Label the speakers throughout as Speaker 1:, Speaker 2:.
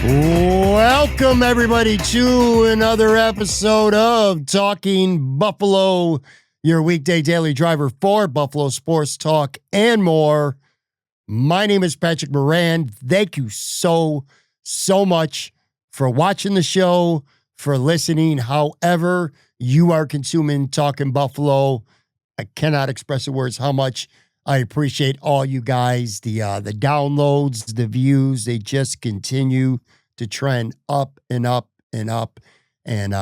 Speaker 1: Welcome, everybody, to another episode of Talking Buffalo, your weekday daily driver for Buffalo sports talk and more. My name is Patrick Moran. Thank you so much for watching the show, for listening, however you are consuming Talking Buffalo. I cannot express in words how much I appreciate all you guys, the downloads, the views. They just continue to trend up and up and up. And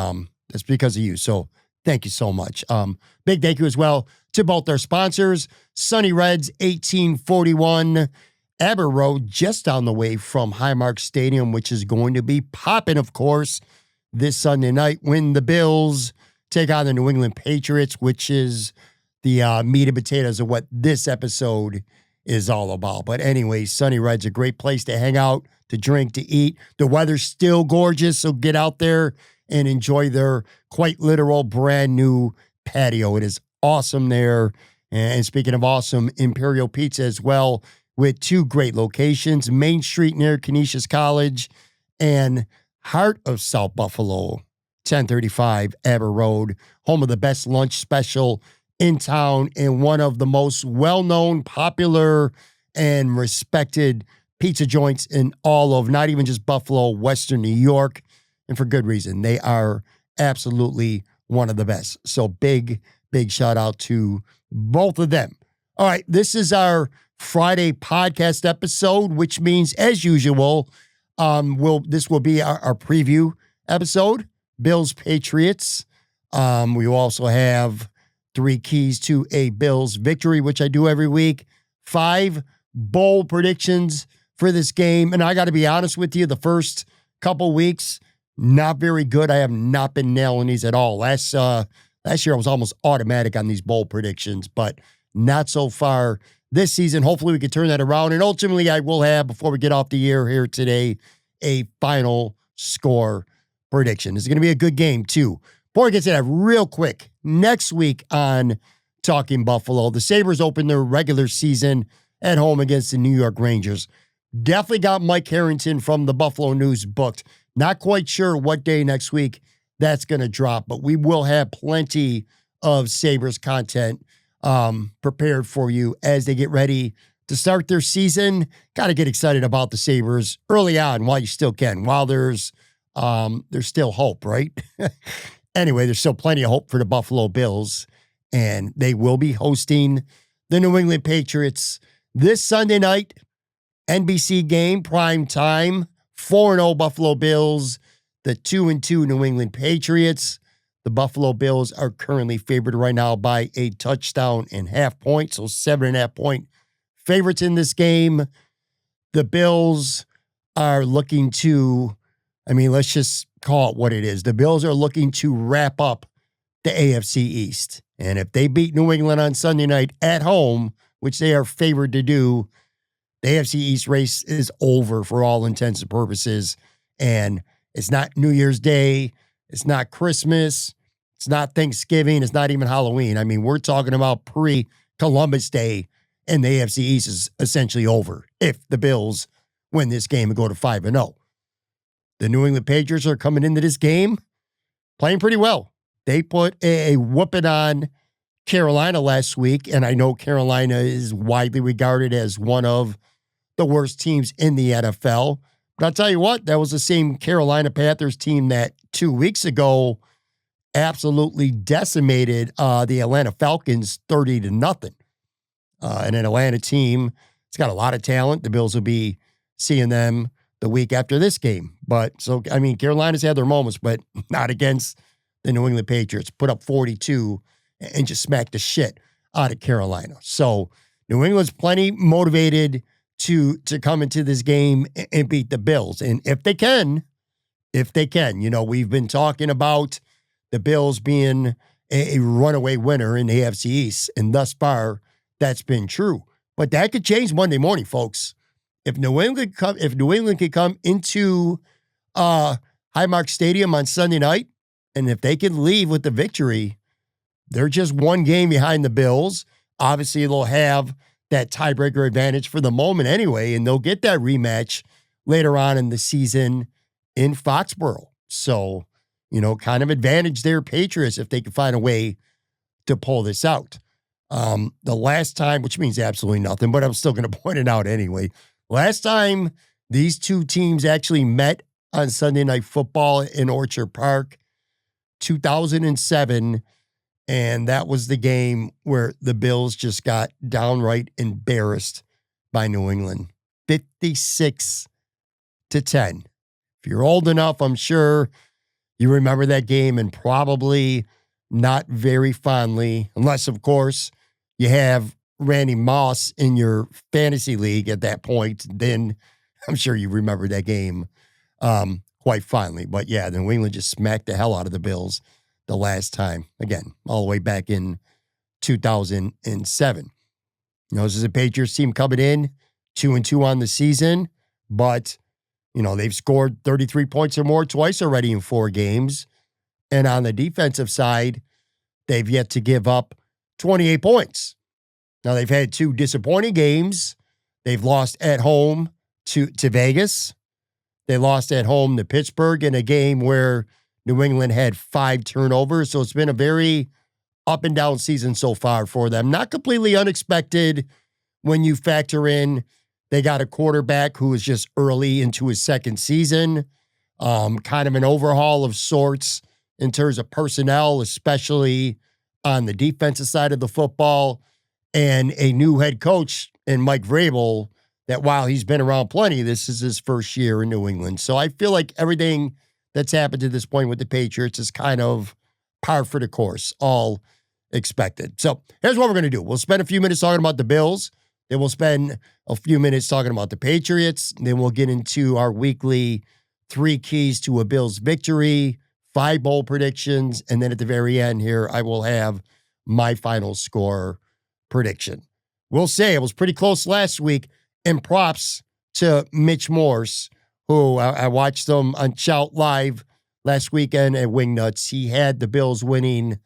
Speaker 1: that's because of you. So thank you so much. Big thank you as well to both our sponsors, Sunny Reds 1841 Aber Road, just down the way from Highmark Stadium, which is going to be popping, of course, this Sunday night when the Bills take on the New England Patriots, which is the meat and potatoes of what this episode is all about. But anyway, Sunny Red's a great place to hang out, to drink, to eat. The weather's still gorgeous, so get out there and enjoy their quite literal brand new patio. It is awesome there. And speaking of awesome, Imperial Pizza as well, with two great locations, Main Street near Canisius College and heart of South Buffalo, 1035 Aber Road, home of the best lunch special in town and one of the most well-known, popular, and respected pizza joints in all of, not even just Buffalo, Western New York, and for good reason. They are absolutely one of the best. So big shout out to both of them. All right, this is our Friday podcast episode, which means, as usual, this will be our preview episode, Bills Patriots. We will also have 3 keys to a Bills victory, which I do every week. 5 bold predictions for this game. And I got to be honest with you, the first couple weeks, not very good. I have not been nailing these at all. Last year, I was almost automatic on these bold predictions, but not so far this season. Hopefully, we can turn that around. And ultimately, I will have, before we get off the air here today, a final score prediction. It's going to be a good game, too. Before I get to that, real quick, next week on Talking Buffalo, the Sabres open their regular season at home against the New York Rangers. Definitely got Mike Harrington from the Buffalo News booked. Not quite sure what day next week that's going to drop, but we will have plenty of Sabres content prepared for you as they get ready to start their season. Got to get excited about the Sabres early on while you still can, while there's still hope, right? Anyway, there's still plenty of hope for the Buffalo Bills, and they will be hosting the New England Patriots this Sunday night. NBC game, prime time, 4-0 Buffalo Bills, the 2-2 New England Patriots. The Buffalo Bills are currently favored right now by a touchdown and half point, so 7.5 point favorites in this game. The Bills are looking to, let's just call it what it is. The Bills are looking to wrap up the AFC East. And if they beat New England on Sunday night at home, which they are favored to do, the AFC East race is over for all intents and purposes. And it's not New Year's Day. It's not Christmas. It's not Thanksgiving. It's not even Halloween. We're talking about pre-Columbus Day, and the AFC East is essentially over if the Bills win this game and go to 5-0. The New England Patriots are coming into this game playing pretty well. They put a whooping on Carolina last week, and I know Carolina is widely regarded as one of the worst teams in the NFL. But I'll tell you what, that was the same Carolina Panthers team that 2 weeks ago absolutely decimated the Atlanta Falcons 30-0. And an Atlanta team, it's got a lot of talent. The Bills will be seeing them the week after this game. But so, Carolina's had their moments, but not against the New England Patriots. Put up 42 and just smacked the shit out of Carolina. So New England's plenty motivated to come into this game and beat the Bills. And if they can, we've been talking about the Bills being a runaway winner in the AFC East. And thus far, that's been true. But that could change Monday morning, folks. If New England could come into Highmark Stadium on Sunday night, and if they can leave with the victory, they're just one game behind the Bills. Obviously, they'll have that tiebreaker advantage for the moment anyway, and they'll get that rematch later on in the season in Foxborough. So, kind of advantage their Patriots if they can find a way to pull this out. The last time, which means absolutely nothing, but I'm still going to point it out anyway. Last time these two teams actually met on Sunday Night Football in Orchard Park, 2007, and that was the game where the Bills just got downright embarrassed by New England, 56-10. If you're old enough, I'm sure you remember that game, and probably not very fondly, unless, of course, you have Randy Moss in your fantasy league at that point. Then I'm sure you remember that game quite fondly. But yeah, the New England just smacked the hell out of the Bills the last time. Again, all the way back in 2007. This is a Patriots team coming in 2-2 on the season, but they've scored 33 points or more twice already in 4 games. And on the defensive side, they've yet to give up 28 points. Now, they've had 2 disappointing games. They've lost at home to Vegas. They lost at home to Pittsburgh in a game where New England had 5 turnovers. So it's been a very up and down season so far for them. Not completely unexpected when you factor in they got a quarterback who is just early into his second season. Kind of an overhaul of sorts in terms of personnel, especially on the defensive side of the football, and a new head coach in Mike Vrabel that while he's been around plenty, this is his first year in New England. So I feel like everything that's happened to this point with the Patriots is kind of par for the course, all expected. So here's what we're going to do. We'll spend a few minutes talking about the Bills. Then we'll spend a few minutes talking about the Patriots. Then we'll get into our weekly 3 keys to a Bills victory, 5 bowl predictions, and then at the very end here, I will have my final score prediction. We'll say it was pretty close last week, and props to Mitch Morse, who I watched him on Shout Live last weekend at Wingnuts. He had the Bills winning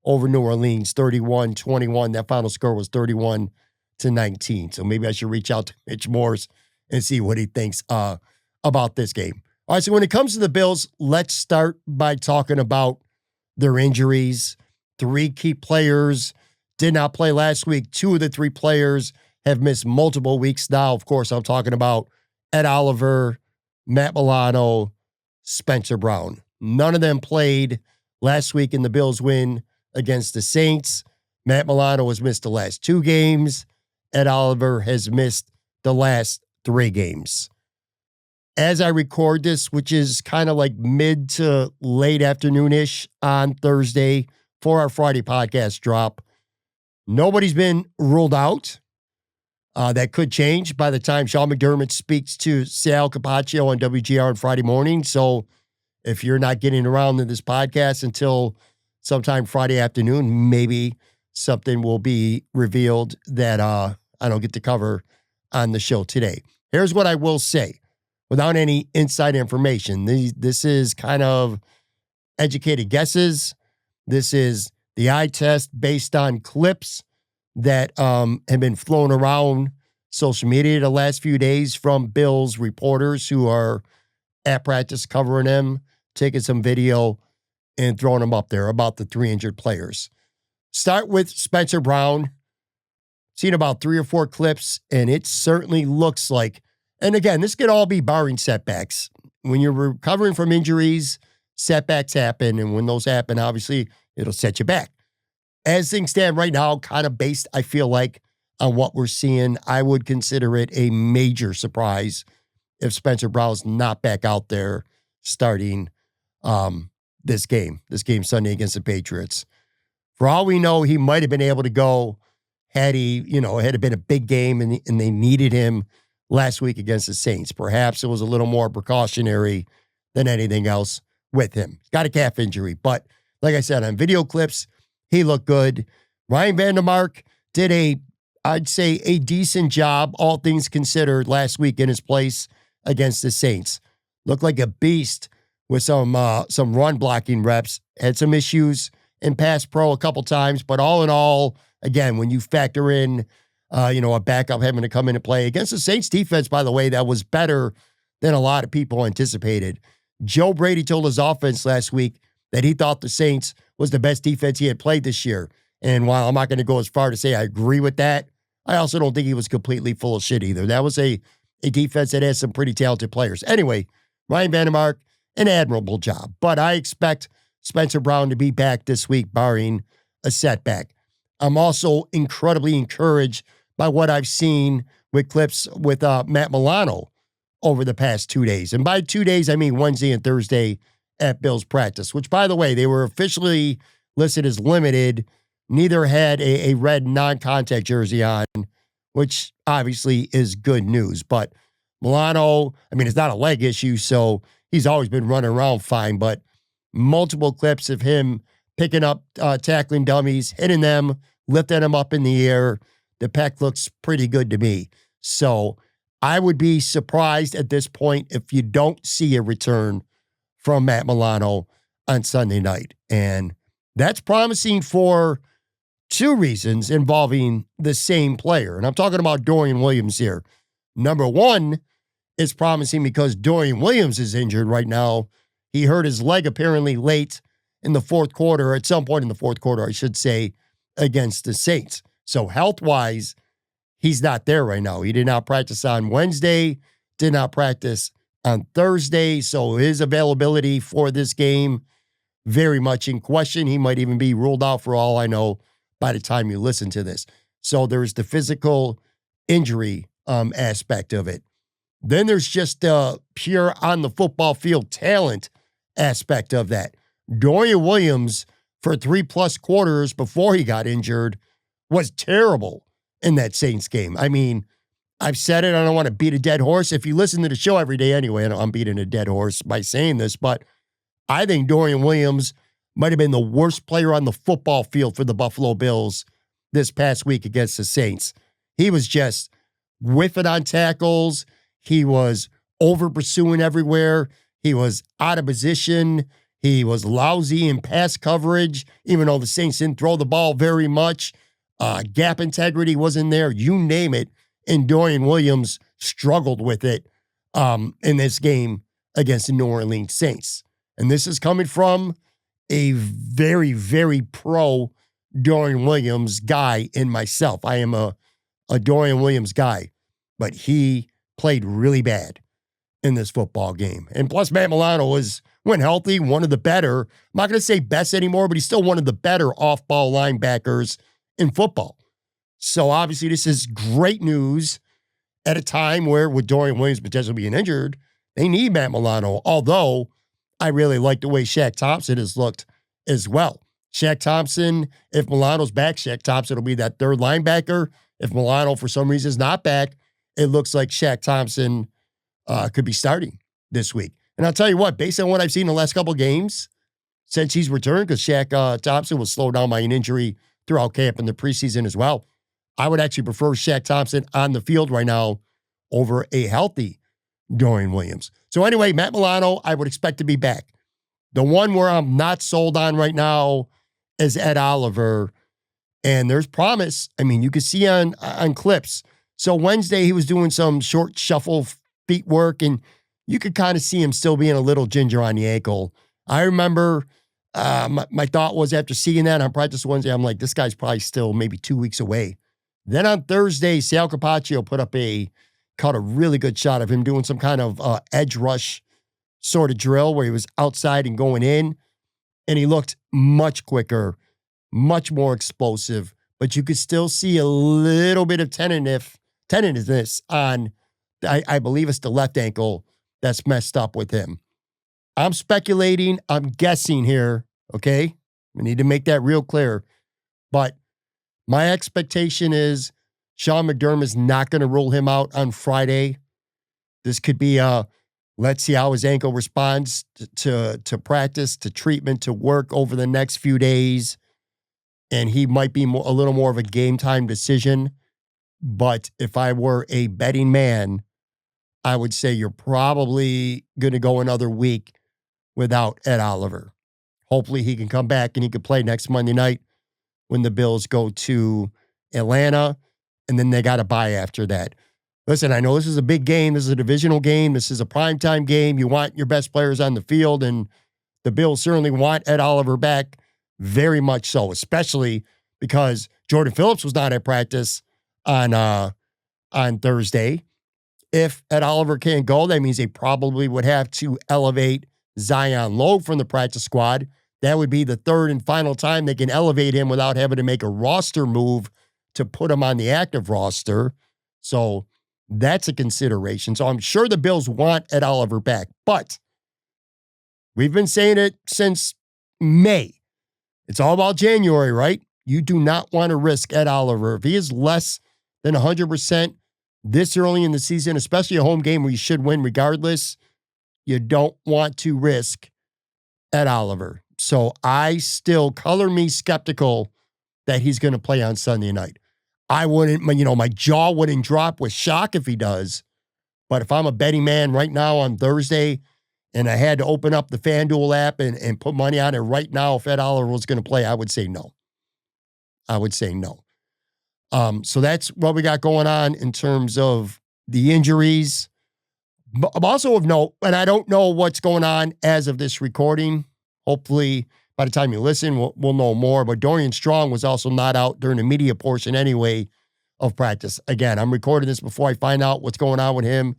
Speaker 1: over New Orleans 31-21. That final score was 31-19. So maybe I should reach out to Mitch Morse and see what he thinks about this game. All right, so when it comes to the Bills, let's start by talking about their injuries. 3 key players did not play last week. 2 of the 3 players have missed multiple weeks now. Of course, I'm talking about Ed Oliver, Matt Milano, Spencer Brown. None of them played last week in the Bills win against the Saints. Matt Milano has missed the last 2 games. Ed Oliver has missed the last 3 games. As I record this, which is kind of like mid to late afternoon-ish on Thursday for our Friday podcast drop, nobody's been ruled out. That could change by the time Sean McDermott speaks to Sal Capaccio on WGR on Friday morning. So if you're not getting around to this podcast until sometime Friday afternoon, maybe something will be revealed that I don't get to cover on the show today. Here's what I will say without any inside information. This is kind of educated guesses. This is the eye test based on clips that have been flown around social media the last few days from Bills reporters who are at practice covering them, taking some video and throwing them up there about the 3 injured players. Start with Spencer Brown. Seen about 3 or 4 clips, and it certainly looks like, and again, this could all be barring setbacks. When you're recovering from injuries, setbacks happen, and when those happen, obviously, it'll set you back. As things stand right now, kind of based, I feel like, on what we're seeing, I would consider it a major surprise if Spencer Brown's not back out there starting this game Sunday against the Patriots. For all we know, he might have been able to go had he, had it been a big game and they needed him last week against the Saints. Perhaps it was a little more precautionary than anything else with him. He's got a calf injury, but like I said, on video clips, he looked good. Ryan Vandermark did I'd say a decent job, all things considered, last week in his place against the Saints. Looked like a beast with some run blocking reps. Had some issues in pass pro a couple times, but all in all, again, when you factor in, a backup having to come in and play against the Saints defense, by the way, that was better than a lot of people anticipated. Joe Brady told his offense last week that he thought the Saints was the best defense he had played this year. And while I'm not going to go as far to say I agree with that, I also don't think he was completely full of shit either. That was a defense that has some pretty talented players. Anyway, Ryan Vandermark, an admirable job. But I expect Spencer Brown to be back this week, barring a setback. I'm also incredibly encouraged by what I've seen with clips with Matt Milano over the past 2 days. And by 2 days, I mean Wednesday and Thursday at Bills practice, which, by the way, they were officially listed as limited. Neither had a red non-contact jersey on, which obviously is good news. But Milano, I mean, it's not a leg issue, so he's always been running around fine. But multiple clips of him picking up tackling dummies, hitting them, lifting them up in the air. The pec looks pretty good to me. So I would be surprised at this point if you don't see a return from Matt Milano on Sunday night. And that's promising for two reasons involving the same player. And I'm talking about Dorian Williams here. Number one, it's promising because Dorian Williams is injured right now. He hurt his leg apparently late in the fourth quarter, at some point in the fourth quarter, I should say, against the Saints. So health-wise, he's not there right now. He did not practice on Wednesday, did not practice on Thursday. So his availability for this game, very much in question. He might even be ruled out for all I know by the time you listen to this. So there's the physical injury aspect of it. Then there's just the pure on the football field talent aspect of that. Dorian Williams, for 3+ quarters before he got injured, was terrible in that Saints game. I mean, I've said it, I don't want to beat a dead horse. If you listen to the show every day anyway, and I'm beating a dead horse by saying this, but I think Dorian Williams might have been the worst player on the football field for the Buffalo Bills this past week against the Saints. He was just whiffing on tackles. He was over pursuing everywhere. He was out of position. He was lousy in pass coverage, even though the Saints didn't throw the ball very much. Gap integrity wasn't there. You name it. And Dorian Williams struggled with it in this game against the New Orleans Saints. And this is coming from a very, very pro Dorian Williams guy in myself. I am a Dorian Williams guy, but he played really bad in this football game. And plus, Matt Milano was, when healthy, one of the better, I'm not going to say best anymore, but he's still one of the better off-ball linebackers in football. So obviously, this is great news at a time where, with Dorian Williams potentially being injured, they need Matt Milano, although I really like the way Shaq Thompson has looked as well. Shaq Thompson, if Milano's back, Shaq Thompson will be that third linebacker. If Milano, for some reason, is not back, it looks like Shaq Thompson could be starting this week. And I'll tell you what, based on what I've seen in the last couple games since he's returned, because Shaq Thompson was slowed down by an injury throughout camp in the preseason as well, I would actually prefer Shaq Thompson on the field right now over a healthy Dorian Williams. So anyway, Matt Milano, I would expect to be back. The one where I'm not sold on right now is Ed Oliver, and there's promise. I mean, you can see on clips. So Wednesday, he was doing some short shuffle feet work, and you could kind of see him still being a little ginger on the ankle. I remember my thought was, after seeing that on practice Wednesday, I'm like, this guy's probably still maybe 2 weeks away. Then on Thursday, Sal Capaccio caught a really good shot of him doing some kind of edge rush sort of drill where he was outside and going in, and he looked much quicker, much more explosive, but you could still see a little bit of tenderness on, I believe it's the left ankle that's messed up with him. I'm speculating, I'm guessing here, okay? We need to make that real clear, but my expectation is Sean McDermott is not going to rule him out on Friday. This could be let's see how his ankle responds to practice, to treatment, to work over the next few days. And he might be a little more of a game time decision. But if I were a betting man, I would say you're probably going to go another week without Ed Oliver. Hopefully he can come back and he can play next Monday night when the Bills go to Atlanta. And then they got a bye after that. Listen, I know this is a big game. This is a divisional game. This is a primetime game. You want your best players on the field, and the Bills certainly want Ed Oliver back, very much so, especially because Jordan Phillips was not at practice on Thursday. If Ed Oliver can't go, that means they probably would have to elevate Zion Logue from the practice squad. That would be the third and final time they can elevate him without having to make a roster move to put him on the active roster. So that's a consideration. So I'm sure the Bills want Ed Oliver back, but we've been saying it since May. It's all about January, right? You do not want to risk Ed Oliver. If he is less than 100% this early in the season, especially a home game where you should win regardless, you don't want to risk Ed Oliver. So I still, color me skeptical that he's going to play on Sunday night. I wouldn't, my jaw wouldn't drop with shock if he does. But if I'm a betting man right now on Thursday and I had to open up the FanDuel app and put money on it right now, if Ed Oliver was going to play, I would say no. So that's what we got going on in terms of the injuries. But I'm also of note, and I don't know what's going on as of this recording. Hopefully, by the time you listen, we'll know more. But Dorian Strong was also not out during the media portion anyway of practice. Again, I'm recording this before I find out what's going on with him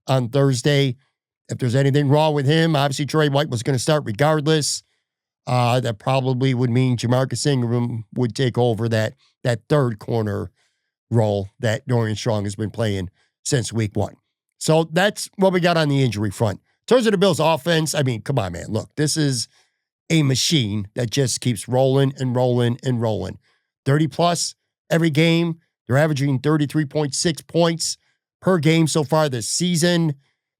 Speaker 1: on Thursday. If there's anything wrong with him, obviously Trey White was going to start regardless. That probably would mean Jamarcus Ingram would take over that third corner role that Dorian Strong has been playing since week one. So that's what we got on the injury front. In terms of the Bills' offense, I mean, come on, man. Look, this is a machine that just keeps rolling and rolling and rolling. 30-plus every game. They're averaging 33.6 points per game so far this season.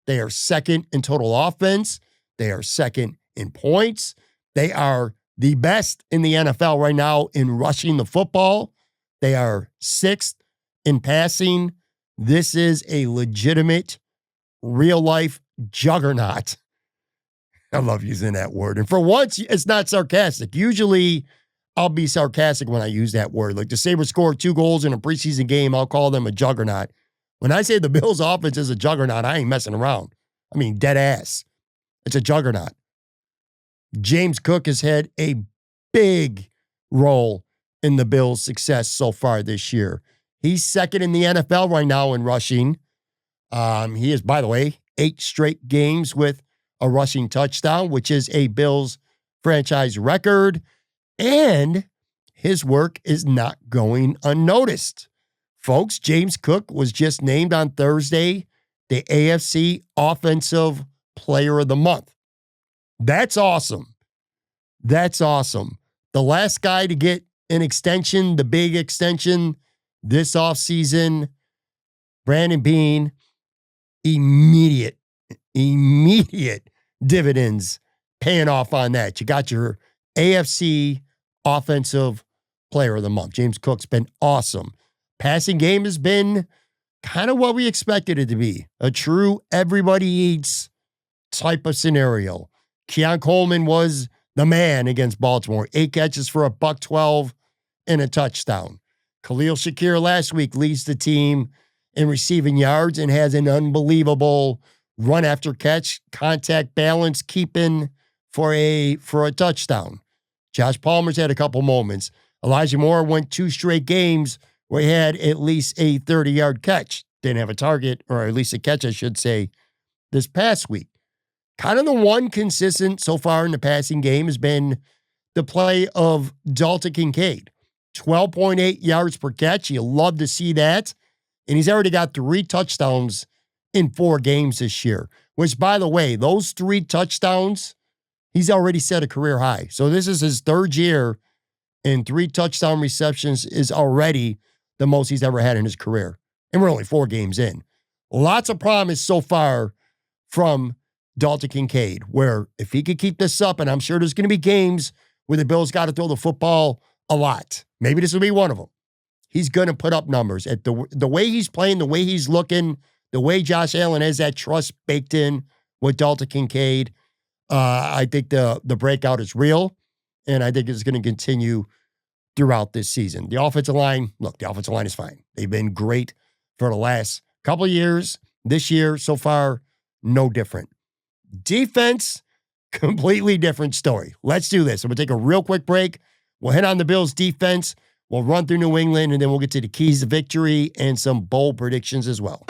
Speaker 1: They are second in total offense. They are second in points. They are the best in the NFL right now in rushing the football. They are sixth in passing. This is a legitimate, real-life juggernaut. I love using that word. And for once, it's not sarcastic. Usually, I'll be sarcastic when I use that word. Like the Sabres scored 2 goals in a preseason game, I'll call them a juggernaut. When I say the Bills' offense is a juggernaut, I ain't messing around. I mean, dead ass. It's a juggernaut. James Cook has had a big role in the Bills' success so far this year. He's second in the NFL right now in rushing. He is, by the way, 8 straight games with a rushing touchdown, which is a Bills franchise record. And his work is not going unnoticed. Folks, James Cook was just named on Thursday the AFC Offensive Player of the Month. That's awesome. That's awesome. The last guy to get an extension, the big extension this offseason, Brandon Beane, immediate dividends paying off on that. You got your AFC Offensive Player of the Month. James Cook's been awesome. Passing game has been kind of what we expected it to be. A true everybody eats type of scenario. Keon Coleman was the man against Baltimore. 8 catches for $112 and a touchdown. Khalil Shakir last week leads the team in receiving yards and has an unbelievable run after catch, contact balance, keeping for a touchdown. Josh Palmer's had a couple moments. Elijah Moore went 2 straight games where he had at least a 30-yard catch. Didn't have a target, or at least a catch, I should say, this past week. Kind of the one consistent so far in the passing game has been the play of Dalton Kincaid. 12.8 yards per catch. You love to see that. And he's already got 3 touchdowns in 4 games this year, which, by the way, those 3 touchdowns, he's already set a career high. So this is his 3rd year, and 3 touchdown receptions is already the most he's ever had in his career. And we're only 4 games in. Lots of promise so far from Dalton Kincaid, where if he could keep this up, and I'm sure there's going to be games where the Bills got to throw the football a lot. Maybe this will be one of them. He's going to put up numbers. At the way he's playing, the way he's looking, the way Josh Allen has that trust baked in with Dalton Kincaid, I think the breakout is real, and I think it's going to continue throughout this season. The offensive line, look, the offensive line is fine. They've been great for the last Couple years, this year so far, no different. Defense, completely different story. Let's do this. I'm going to take a real quick break. We'll hit on the Bills' defense. We'll run through New England, and then we'll get to the keys to victory and some bold predictions as well.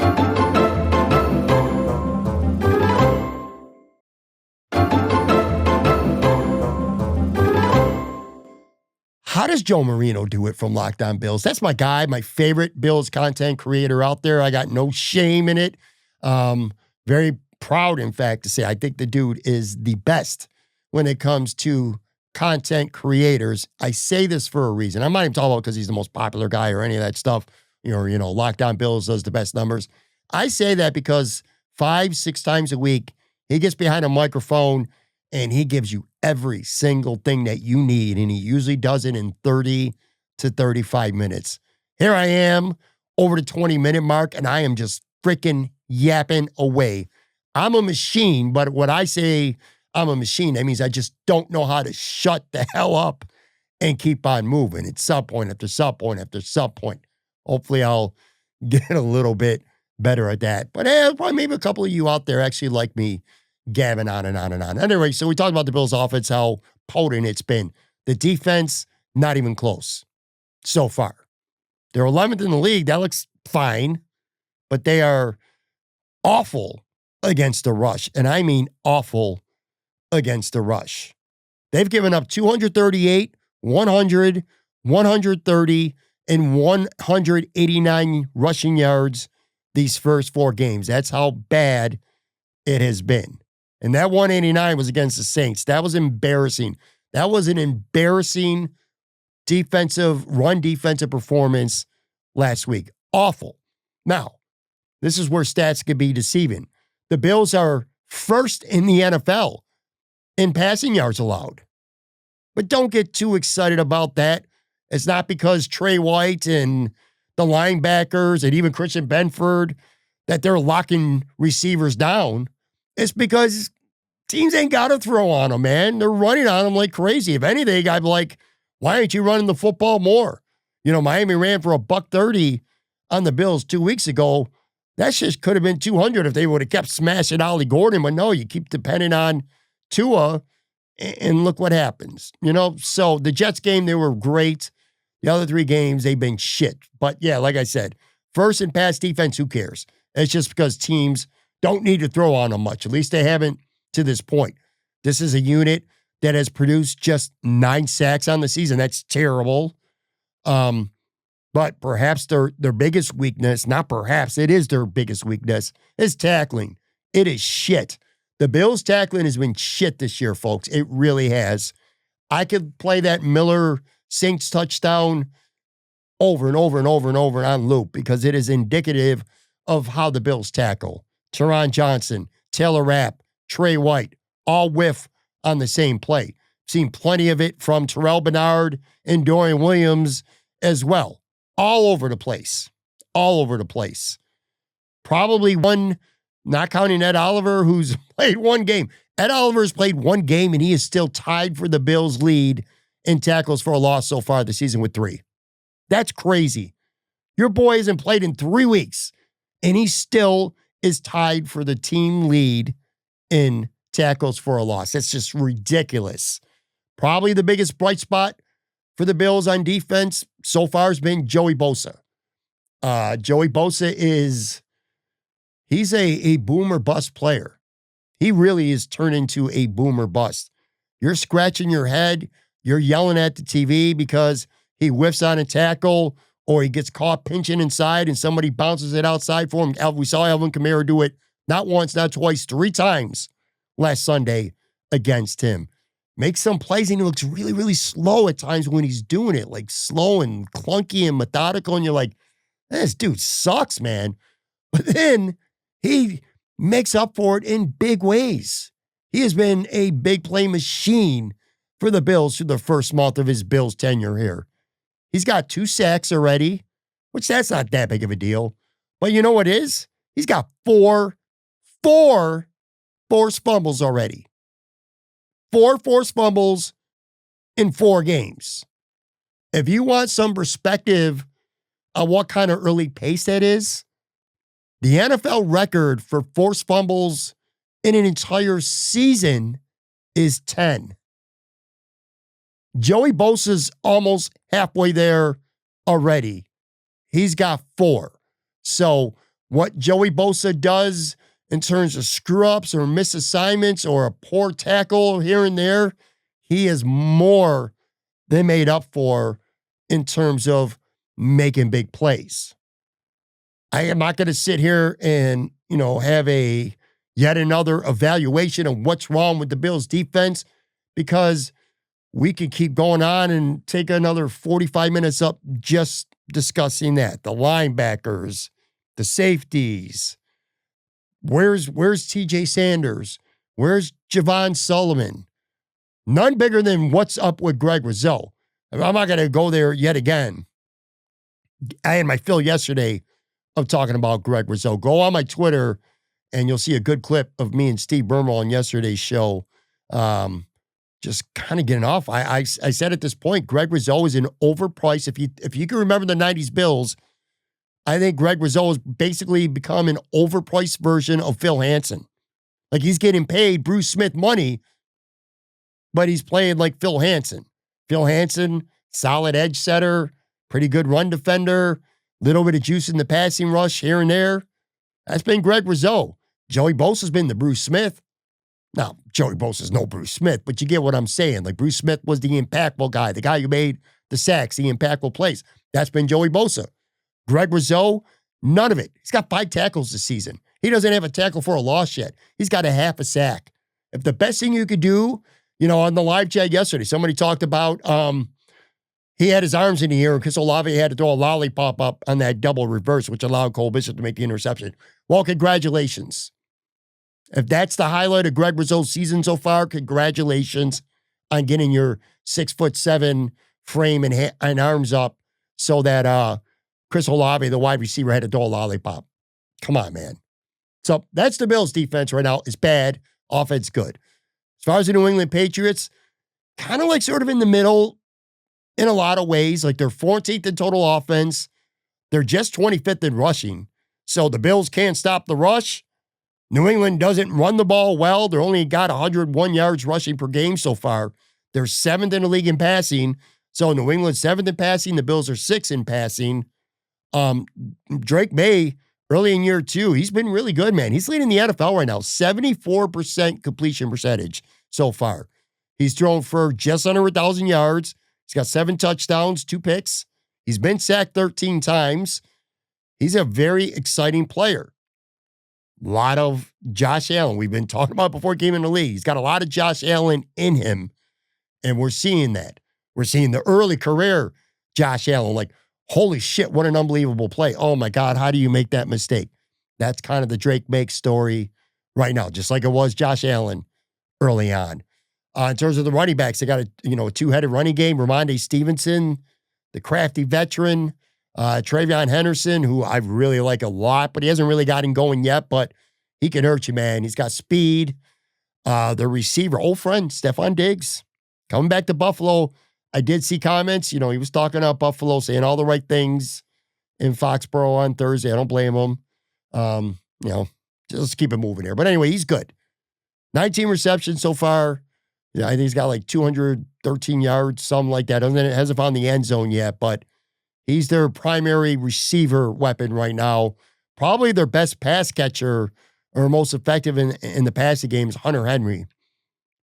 Speaker 1: How does Joe Marino do it from Locked On Bills? That's my guy, my favorite Bills content creator out there. I got no shame in it. Very proud, in fact, to say I think the dude is the best when it comes to content creators. I say this for a reason. I'm not even talking about because he's the most popular guy or any of that stuff. Locked On Bills does the best numbers. I say that because 5-6 times a week, he gets behind a microphone and he gives you every single thing that you need. And he usually does it in 30 to 35 minutes. Here I am over the 20-minute mark, and I am just freaking yapping away. I'm a machine, but when I say I'm a machine, that means I just don't know how to shut the hell up and keep on moving. It's sub point after sub point after sub point. Hopefully I'll get a little bit better at that. But probably maybe a couple of you out there actually like me gabbing on and on and on. Anyway, so we talked about the Bills' offense, how potent it's been. The defense, not even close so far. They're 11th in the league. That looks fine, but they are awful against the rush. And I mean awful against the rush. They've given up 238, 100, 130, and 189 rushing yards these first 4 games. That's how bad it has been. And that 189 was against the Saints. That was embarrassing. That was an embarrassing run defensive performance last week. Awful. Now, this is where stats could be deceiving. The Bills are first in the NFL in passing yards allowed. But don't get too excited about that. It's not because Trey White and the linebackers and even Christian Benford that they're locking receivers down. It's because teams ain't got to throw on them, man. They're running on them like crazy. If anything, I'm like, why aren't you running the football more? Miami ran for $130 on the Bills 2 weeks ago. That just could have been 200 if they would have kept smashing Ollie Gordon. But no, you keep depending on Tua, and look what happens. So the Jets game, they were great. The other 3 games, they've been shit. But yeah, like I said, first in pass defense, who cares? It's just because teams don't need to throw on them much. At least they haven't to this point. This is a unit that has produced just 9 sacks on the season. That's terrible. But perhaps their biggest weakness, not perhaps, it is their biggest weakness, is tackling. It is shit. The Bills' tackling has been shit this year, folks. It really has. I could play that Miller Saints touchdown over and over and over and over on loop because it is indicative of how the Bills tackle. Teron Johnson, Taylor Rapp, Trey White, all whiff on the same play. Seen plenty of it from Terrell Bernard and Dorian Williams as well. All over the place. All over the place. Probably one, not counting Ed Oliver, who's played 1 game. Ed Oliver's played 1 game, and he is still tied for the Bills' lead in tackles for a loss so far this season with 3. That's crazy. Your boy hasn't played in 3 weeks, and he still is tied for the team lead in tackles for a loss. That's just ridiculous. Probably the biggest bright spot for the Bills on defense so far has been Joey Bosa. Joey Bosa he's a boomer bust player. He really is turned into a boomer bust. You're scratching your head. You're yelling at the TV because he whiffs on a tackle or he gets caught pinching inside and somebody bounces it outside for him. We saw Alvin Kamara do it not once, not twice, 3 times last Sunday against him. Makes some plays and he looks really, really slow at times when he's doing it, like slow and clunky and methodical. And you're like, this dude sucks, man. But then he makes up for it in big ways. He has been a big play machine for the Bills through the first month of his Bills tenure here. He's got 2 sacks already, which that's not that big of a deal. But you know what is? He's got four forced fumbles already. 4 forced fumbles in 4 games. If you want some perspective on what kind of early pace that is, The NFL record for forced fumbles in an entire season is 10. Joey Bosa's almost halfway there already. He's got 4. So what Joey Bosa does in terms of screw-ups or misassignments or a poor tackle here and there, he is more than made up for in terms of making big plays. I am not going to sit here and, have yet another evaluation of what's wrong with the Bills defense, because we could keep going on and take another 45 minutes up just discussing that. The linebackers, the safeties. Where's TJ Sanders? Where's Javon Sullivan? None bigger than what's up with Greg Rousseau. I'm not going to go there yet again. I had my fill yesterday of talking about Greg Rousseau. Go on my Twitter and you'll see a good clip of me and Steve Bermal on yesterday's show. Just kind of getting off. I said at this point, Greg Rousseau is an overpriced. If you can remember the 90s Bills, I think Greg Rousseau has basically become an overpriced version of Phil Hansen. Like, he's getting paid Bruce Smith money, but he's playing like Phil Hansen. Phil Hansen, solid edge setter, pretty good run defender, little bit of juice in the passing rush here and there. That's been Greg Rousseau. Joey Bosa's been the Bruce Smith. Now, Joey Bosa's no Bruce Smith, but you get what I'm saying. Like, Bruce Smith was the impactful guy, the guy who made the sacks, the impactful plays. That's been Joey Bosa. Greg Rousseau, none of it. He's got 5 tackles this season. He doesn't have a tackle for a loss yet. He's got a half a sack. If the best thing you could do, on the live chat yesterday, somebody talked about he had his arms in the air and Chris Olave had to throw a lollipop up on that double reverse, which allowed Cole Bishop to make the interception. Well, congratulations. If that's the highlight of Greg Rousseau's season so far, congratulations on getting your 6'7" frame and arms up so that Chris Olave, the wide receiver, had to throw a lollipop. Come on, man. So that's the Bills' defense right now. It's bad. Offense good. As far as the New England Patriots, kind of like sort of in the middle in a lot of ways. Like, they're 14th in total offense. They're just 25th in rushing. So the Bills can't stop the rush. New England doesn't run the ball well. They're only got 101 yards rushing per game so far. They're 7th in the league in passing. So New England's 7th in passing. The Bills are 6th in passing. Drake May, early in year 2, he's been really good, man. He's leading the NFL right now. 74% completion percentage so far. He's thrown for just under 1,000 yards. He's got 7 touchdowns, 2 picks. He's been sacked 13 times. He's a very exciting player. A lot of Josh Allen. We've been talking about before he came in the league. He's got a lot of Josh Allen in him, and we're seeing that. We're seeing the early career Josh Allen, like, holy shit, what an unbelievable play. Oh, my God, how do you make that mistake? That's kind of the Drake Make story right now, just like it was Josh Allen early on. In terms of the running backs, they got a two-headed running game. Ramondre Stevenson, the crafty veteran. Travion Henderson, who I really like a lot, but he hasn't really gotten going yet, but he can hurt you, man. He's got speed. The receiver, old friend, Stephon Diggs, coming back to Buffalo. I did see comments. He was talking about Buffalo, saying all the right things in Foxborough on Thursday. I don't blame him. Just keep it moving here. But anyway, he's good. 19 receptions so far. Yeah, I think he's got like 213 yards, something like that. Hasn't found the end zone yet, but he's their primary receiver weapon right now. Probably their best pass catcher or most effective in the passing game is Hunter Henry.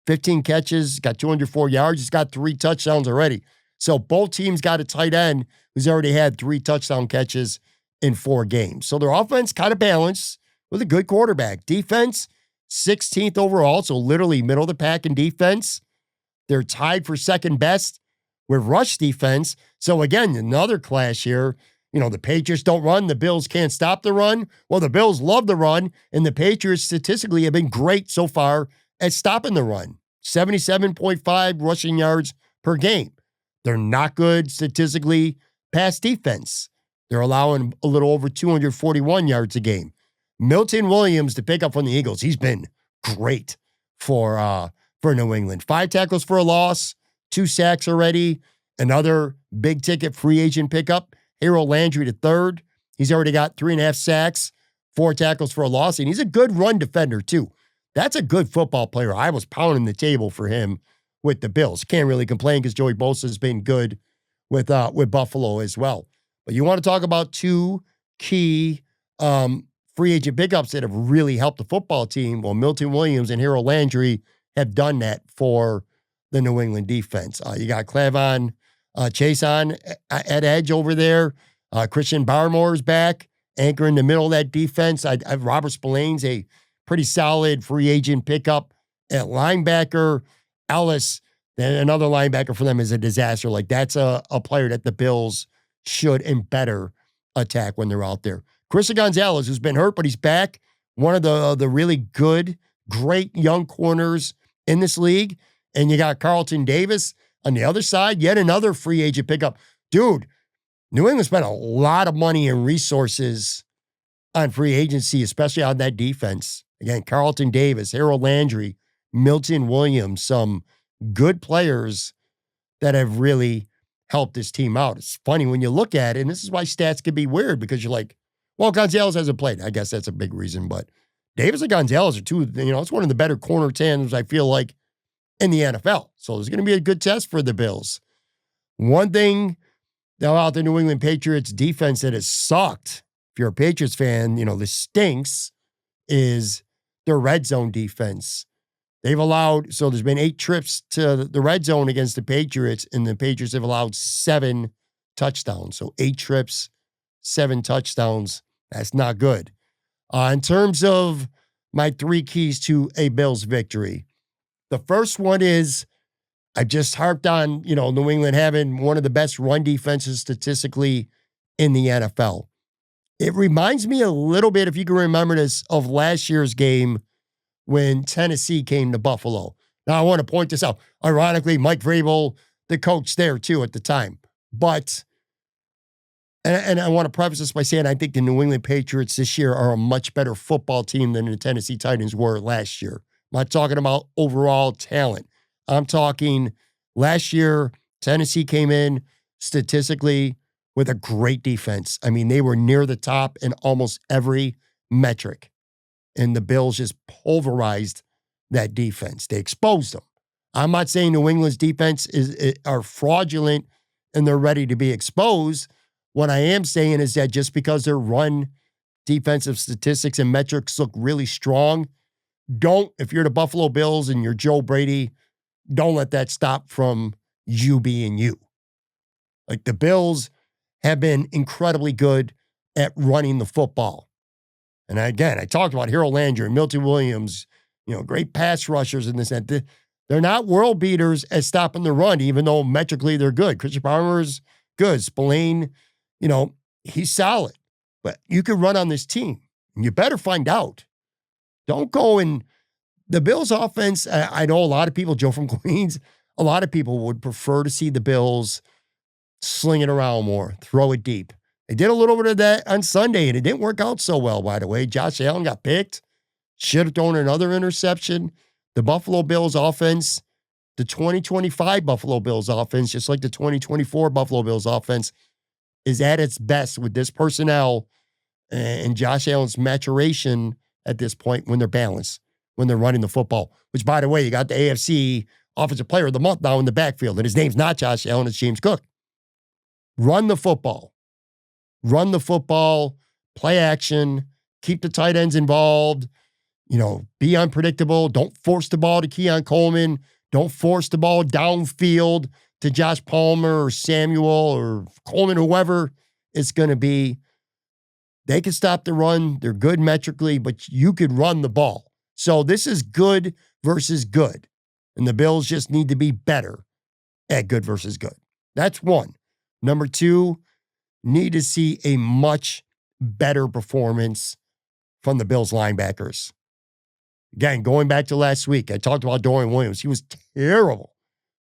Speaker 1: 15 catches, got 204 yards. He's got 3 touchdowns already. So both teams got a tight end who's already had 3 touchdown catches in 4 games. So their offense kind of balanced with a good quarterback. Defense, 16th overall, so literally middle of the pack in defense. They're tied for second best with rush defense. So again, another clash here. The Patriots don't run. The Bills can't stop the run. Well, the Bills love the run, and the Patriots statistically have been great so far at stopping the run. 77.5 rushing yards per game. They're not good statistically pass defense. They're allowing a little over 241 yards a game. Milton Williams, the pickup from the Eagles, he's been great for New England. 5 tackles for a loss, 2 sacks already. Another big ticket free agent pickup, Harold Landry III. He's already got 3.5 sacks, 4 tackles for a loss, and he's a good run defender too. That's a good football player. I was pounding the table for him with the Bills. Can't really complain because Joey Bosa has been good with Buffalo as well. But you want to talk about 2 key free agent pickups that have really helped the football team. Well, Milton Williams and Harold Landry have done that for the New England defense. You got Clavon Chason at edge over there. Christian Barmore's back, anchor in the middle of that defense. Robert Spillane's a pretty solid free agent pickup at linebacker. Ellis, another linebacker for them, is a disaster. Like, that's a player that the Bills should and better attack when they're out there. Christian Gonzalez, who's been hurt, but he's back. One of the really good, great young corners in this league. And you got Carlton Davis on the other side, yet another free agent pickup. Dude, New England spent a lot of money and resources on free agency, especially on that defense. Again, Carlton Davis, Harold Landry, Milton Williams, some good players that have really helped this team out. It's funny when you look at it, and this is why stats can be weird, because you're like, well, Gonzalez hasn't played. I guess that's a big reason, but Davis and Gonzalez are two, it's one of the better corner tandems, I feel like, in the NFL. So there's going to be a good test for the Bills. One thing about the New England Patriots defense that has sucked, if you're a Patriots fan, this stinks, is their red zone defense. They've allowed, so there's been 8 trips to the red zone against the Patriots, and the Patriots have allowed 7 touchdowns. So 8 trips, 7 touchdowns. That's not good. In terms of my 3 keys to a Bills victory, the first one is I just harped on, New England having one of the best run defenses statistically in the NFL. It reminds me a little bit, if you can remember this, of last year's game when Tennessee came to Buffalo. Now, I want to point this out. Ironically, Mike Vrabel, the coach there too at the time. But, and I want to preface this by saying I think the New England Patriots this year are a much better football team than the Tennessee Titans were last year. I'm not talking about overall talent. I'm talking last year, Tennessee came in statistically with a great defense. I mean, they were near the top in almost every metric. And the Bills just pulverized that defense. They exposed them. I'm not saying New England's defense are fraudulent and they're ready to be exposed. What I am saying is that just because their run defensive statistics and metrics look really strong, if you're the Buffalo Bills and you're Joe Brady, don't let that stop from you being you. Like, the Bills have been incredibly good at running the football. And again, I talked about Harold Landry, Milton Williams, great pass rushers in this. They're not world beaters at stopping the run, even though metrically they're good. Christian Barmore's good. Spillane, he's solid. But you can run on this team. And you better find out. Don't go and the Bills offense, I know a lot of people, Joe from Queens, a lot of people would prefer to see the Bills sling it around more, throw it deep. They did a little bit of that on Sunday, and it didn't work out so well, by the way. Josh Allen got picked. Should have thrown another interception. The Buffalo Bills offense, the 2025 Buffalo Bills offense, just like the 2024 Buffalo Bills offense, is at its best with this personnel and Josh Allen's maturation at this point when they're balanced, when they're running the football. Which, by the way, you got the AFC Offensive Player of the Month now in the backfield, and his name's not Josh Allen, it's James Cook. Run the football. Run the football, play action, keep the tight ends involved, be unpredictable. Don't force the ball to Keon Coleman. Don't force the ball downfield to Josh Palmer or Samuel or Coleman, whoever it's going to be. They can stop the run. They're good metrically, but you could run the ball. So this is good versus good. And the Bills just need to be better at good versus good. That's one. Number 2, need to see a much better performance from the Bills linebackers. Again, going back to last week, I talked about Dorian Williams. He was terrible.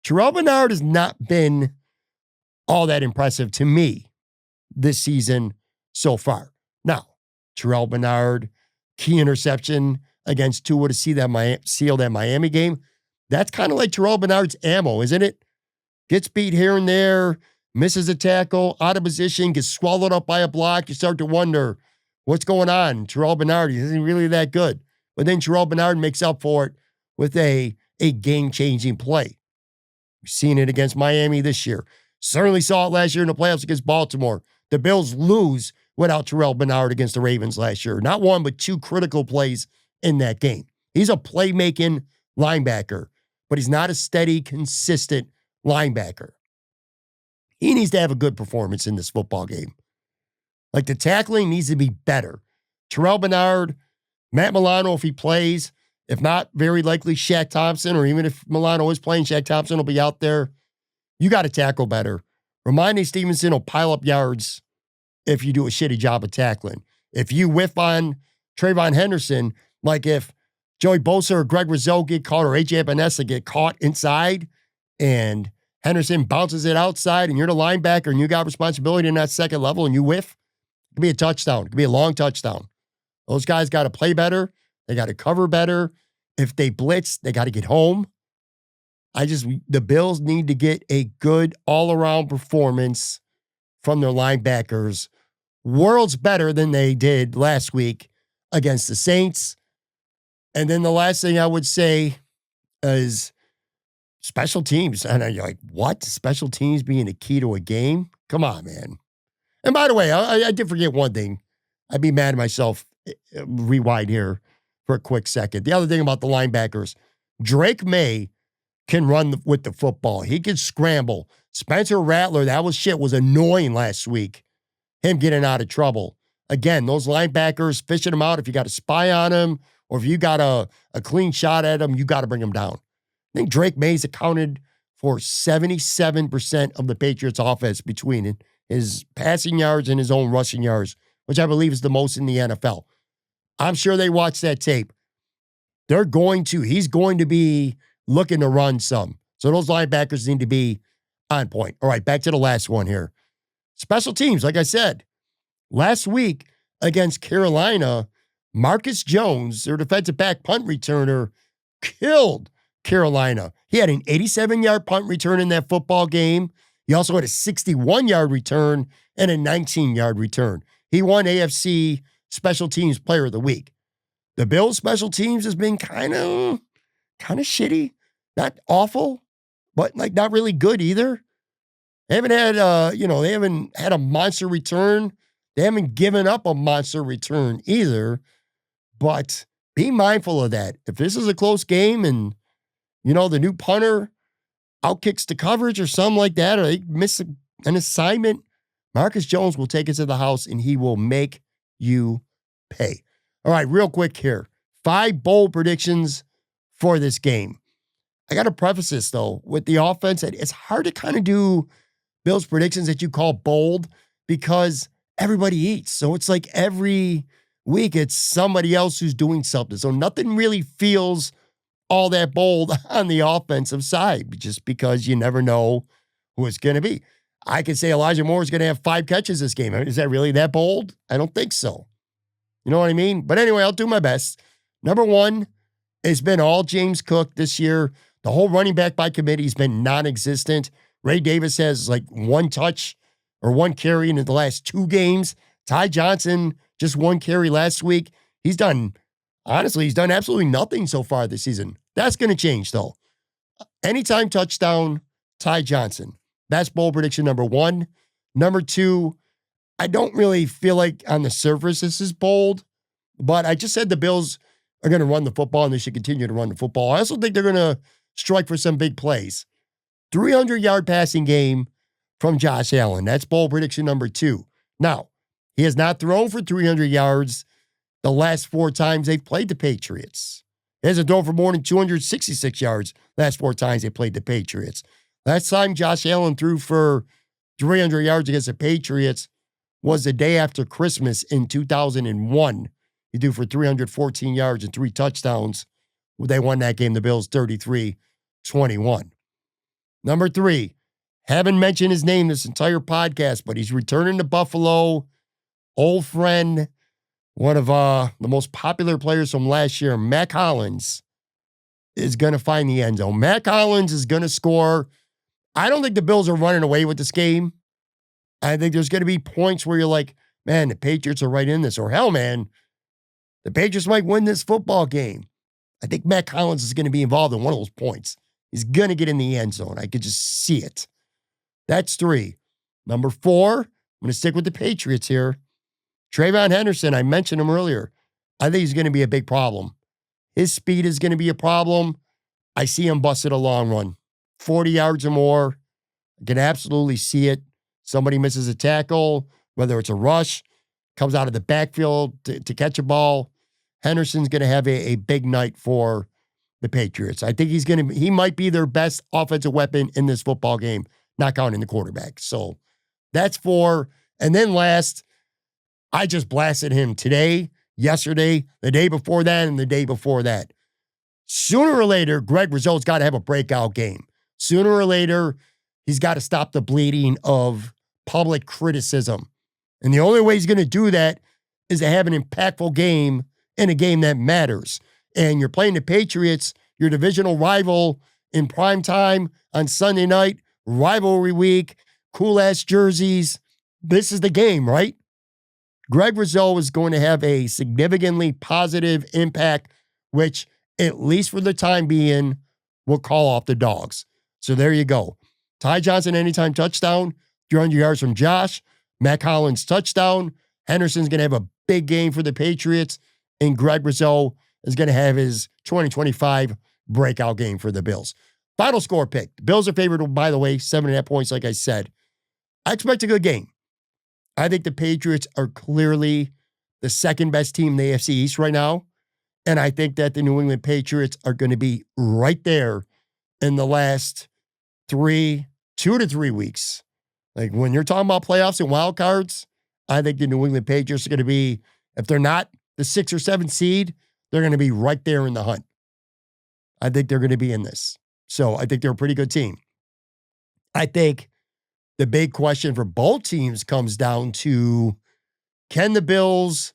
Speaker 1: Terrell Bernard has not been all that impressive to me this season so far. Now, Terrell Bernard, key interception against Tua to seal that Miami game. That's kind of like Terrell Bernard's ammo, isn't it? Gets beat here and there, misses a tackle, out of position, gets swallowed up by a block. You start to wonder, What's going on? Terrell Bernard, he isn't really that good. But then Terrell Bernard makes up for it with a game-changing play. We've seen it against Miami this year. Certainly saw it last year in the playoffs against Baltimore. The Bills lose without Terrell Bernard against the Ravens last year. Not one, but two critical plays in that game. He's a playmaking linebacker, but he's not a steady, consistent linebacker. He needs to have a good performance in this football game. Like, the tackling needs to be better. Terrell Bernard, Matt Milano, if he plays, if not, very likely Shaq Thompson, or even if Milano is playing, Shaq Thompson will be out there. You got to tackle better. Ramondre Stevenson will pile up yards if you do a shitty job of tackling. If you whiff on Trayvon Henderson, like if Joey Bosa or Greg Rizzo get caught, or AJ Epinesa get caught inside and Henderson bounces it outside and you're the linebacker and you got responsibility in that second level and you whiff, it could be a touchdown. It could be a long touchdown. Those guys got to play better. They got to cover better. If they blitz, they got to get home. The Bills need to get a good all-around performance from their linebackers. Worlds better than they did last week against the Saints. And then the last thing I would say is special teams. And you're like, what? Special teams being the key to a game? Come on, man. And by the way, I did forget one thing. I'd be mad at myself. Rewind here for a quick second. The other thing about the linebackers, Drake May can run with the football. He can scramble. Spencer Rattler, that was annoying last week. Him getting out of trouble. Again, those linebackers, fishing him out. If you got a spy on him, or if you got a clean shot at him, you got to bring him down. I think Drake May's accounted for 77% of the Patriots' offense between his passing yards and his own rushing yards, which I believe is the most in the NFL. I'm sure they watch that tape. He's going to be looking to run some. So those linebackers need to be on point. All right, back to the last one here. Special teams, like I said, last week against Carolina, Marcus Jones, their defensive back punt returner, killed Carolina. He had an 87-yard punt return in that football game. He also had a 61-yard return and a 19-yard return. He won AFC Special Teams Player of the Week. The Bills' special teams has been kind of shitty. Not awful, but like not really good either. They haven't had they haven't had a monster return. They haven't given up a monster return either. But be mindful of that. If this is a close game and the new punter outkicks the coverage or something like that, or they miss an assignment, Marcus Jones will take it to the house and he will make you pay. All right, real quick here. 5 bold predictions for this game. I got to preface this, though, with the offense. It's hard to kind of do Bills predictions that you call bold because everybody eats. So it's like every week it's somebody else who's doing something. So nothing really feels all that bold on the offensive side just because you never know who it's going to be. I could say Elijah Moore is going to have 5 catches this game. Is that really that bold? I don't think so. You know what I mean? But anyway, I'll do my best. Number 1, it's been all James Cook this year. The whole running back by committee has been non-existent. Ray Davis has like 1 touch or 1 carry in the last 2 games. Ty Johnson, just 1 carry last week. He's done absolutely nothing so far this season. That's going to change, though. Anytime touchdown, Ty Johnson. That's bold prediction number 1. Number 2, I don't really feel like on the surface this is bold, but I just said the Bills are going to run the football and they should continue to run the football. I also think they're going to strike for some big plays. 300-yard passing game from Josh Allen. That's bold prediction number 2. Now, he has not thrown for 300 yards the last 4 times they've played the Patriots. He hasn't thrown for more than 266 yards last 4 times they played the Patriots. Last time Josh Allen threw for 300 yards against the Patriots was the day after Christmas in 2001. He threw for 314 yards and 3 touchdowns. They won that game, the Bills, 33-21. Number 3, haven't mentioned his name this entire podcast, but he's returning to Buffalo. Old friend, one of the most popular players from last year, Mac Hollins, is going to find the end zone. Mac Hollins is going to score. I don't think the Bills are running away with this game. I think there's going to be points where you're like, man, the Patriots are right in this. Or hell, man, the Patriots might win this football game. I think Matt Collins is going to be involved in one of those points. He's going to get in the end zone. I could just see it. That's 3. Number 4, I'm going to stick with the Patriots here. Trayvon Henderson, I mentioned him earlier. I think he's going to be a big problem. His speed is going to be a problem. I see him busted a long run. 40 yards or more. I can absolutely see it. Somebody misses a tackle, whether it's a rush, comes out of the backfield to catch a ball. Henderson's going to have a big night for the Patriots. I think he might be their best offensive weapon in this football game, not counting the quarterback. So that's 4. And then last, I just blasted him today, yesterday, the day before that, and the day before that. Sooner or later, Greg Rousseau's got to have a breakout game. Sooner or later, he's got to stop the bleeding of public criticism. And the only way he's going to do that is to have an impactful game in a game that matters. And you're playing the Patriots, your divisional rival, in prime time on Sunday night, rivalry week, cool-ass jerseys. This is the game, right? Greg Rousseau is going to have a significantly positive impact, which, at least for the time being, will call off the dogs. So there you go. Ty Johnson, anytime touchdown, 300 yards from Josh. Matt Collins, touchdown. Henderson's going to have a big game for the Patriots. And Greg Rousseau is going to have his 2025 breakout game for the Bills. Final score pick. The Bills are favored, by the way, 7.5 points, like I said. I expect a good game. I think the Patriots are clearly the second best team in the AFC East right now. And I think that the New England Patriots are going to be right there in the last 2 to 3 weeks. Like when you're talking about playoffs and wild cards, I think the New England Patriots are going to be, if they're not the 6 or 7 seed, they're going to be right there in the hunt. I think they're going to be in this. So I think they're a pretty good team. I think the big question for both teams comes down to, can the Bills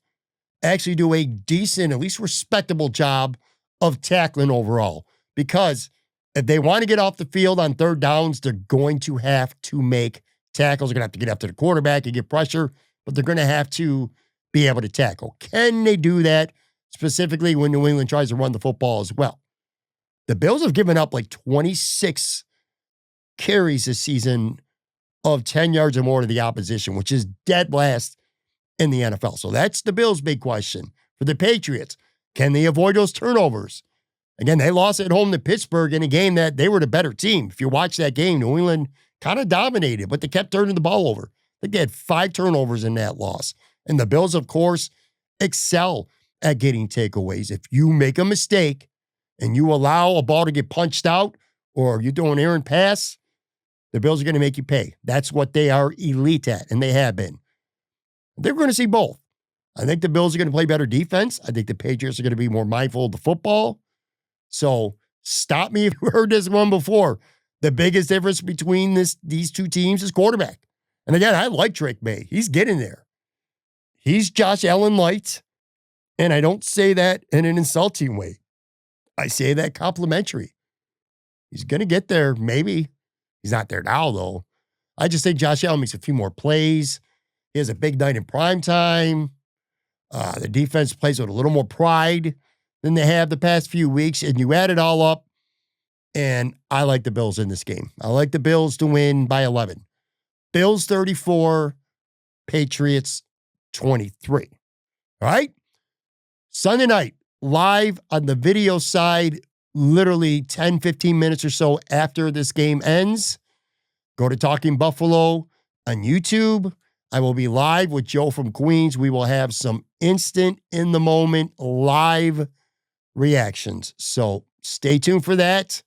Speaker 1: actually do a decent, at least respectable job of tackling overall? Because if they want to get off the field on third downs, they're going to have to make tackles. They're going to have to get after the quarterback and get pressure, but they're going to have to be able to tackle. Can they do that, specifically when New England tries to run the football as well? The Bills have given up like 26 carries this season of 10 yards or more to the opposition, which is dead last in the NFL. So that's the Bills' big question. For the Patriots, can they avoid those turnovers? Again, they lost at home to Pittsburgh in a game that they were the better team. If you watch that game, New England kind of dominated, but they kept turning the ball over. I think they had 5 turnovers in that loss. And the Bills, of course, excel at getting takeaways. If you make a mistake and you allow a ball to get punched out, or you throw an errant pass, the Bills are going to make you pay. That's what they are elite at, and they have been. They're going to see both. I think the Bills are going to play better defense. I think the Patriots are going to be more mindful of the football. So stop me if you heard this one before. The biggest difference between these two teams is quarterback. And again, I like Drake May. He's getting there. He's Josh Allen light, and I don't say that in an insulting way. I say that complimentary. He's going to get there, maybe. He's not there now, though. I just think Josh Allen makes a few more plays. He has a big night in prime time. The defense plays with a little more pride than they have the past few weeks, and you add it all up, and I like the Bills in this game. I like the Bills to win by 11. Bills 34, Patriots 23. All right? Sunday night, live on the video side, literally 10, 15 minutes or so after this game ends. Go to Talking Buffalo on YouTube. I will be live with Joe from Queens. We will have some instant, in-the-moment, live reactions. So stay tuned for that.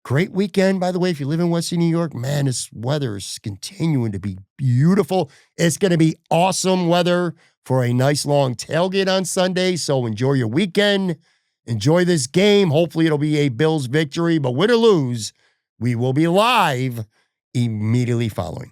Speaker 1: Great weekend, by the way. If you live in Western New York, man, this weather is continuing to be beautiful. It's going to be awesome weather for a nice long tailgate on Sunday. So enjoy your weekend. Enjoy this game. Hopefully it'll be a Bills victory, but win or lose, we will be live immediately following.